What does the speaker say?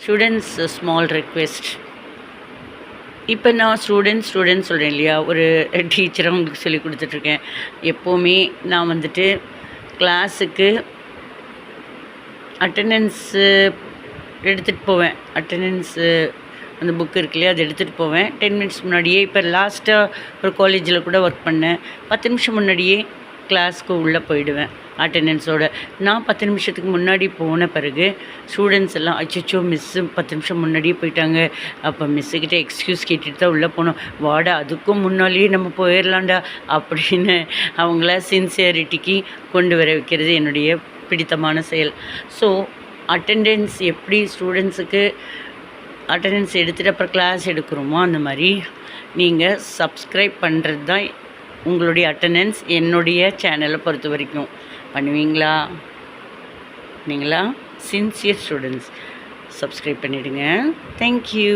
Students small request. இப்போ நான் students சொல்கிறேன் இல்லையா, ஒரு டீச்சராக உங்களுக்கு சொல்லி கொடுத்துட்ருக்கேன். எப்போவுமே நான் வந்துட்டு கிளாஸுக்கு அட்டண்டன்ஸு எடுத்துகிட்டு போவேன். அட்டண்டன்ஸு அந்த புக் இருக்கு இல்லையா, அது எடுத்துகிட்டு போவேன் 10 மினிட்ஸ் முன்னாடியே. இப்போ லாஸ்ட்டாக ஒரு காலேஜில் கூட ஒர்க் பண்ணேன். 10 நிமிஷம் முன்னாடியே கிளாஸ்க்கு உள்ளே போயிடுவேன் அட்டண்டன்ஸோடு. நான் 10 நிமிஷத்துக்கு முன்னாடி போன பிறகு ஸ்டூடெண்ட்ஸ் எல்லாம் அச்சோ மிஸ்ஸு 10 நிமிஷம் முன்னாடியே போயிட்டாங்க, அப்போ மிஸ்ஸுக்கிட்ட எக்ஸ்கியூஸ் கேட்டுட்டு தான் உள்ளே போனோம், வாடா அதுக்கும் முன்னாலேயே நம்ம போயிடலாண்டா அப்படின்னு அவங்கள சின்சியரிட்டிக்கு கொண்டு வர வைக்கிறது என்னுடைய பிடித்தமான செயல். ஸோ அட்டெண்டன்ஸ் எப்படி ஸ்டூடெண்ட்ஸுக்கு அட்டெண்டன்ஸ் எடுத்துகிட்டு அப்புறம் கிளாஸ் எடுக்கிறோமோ அந்த மாதிரி நீங்கள் சப்ஸ்கிரைப் பண்ணுறது தான் உங்களுடைய அட்டெண்டன்ஸ். என்னுடைய சேனலை பொறுத்த வரைக்கும் பண்ணுவீங்களா? நீங்களா சின்சியர் ஸ்டூடெண்ட்ஸ் சப்ஸ்கிரைப் பண்ணிவிடுங்க. தேங்க்யூ.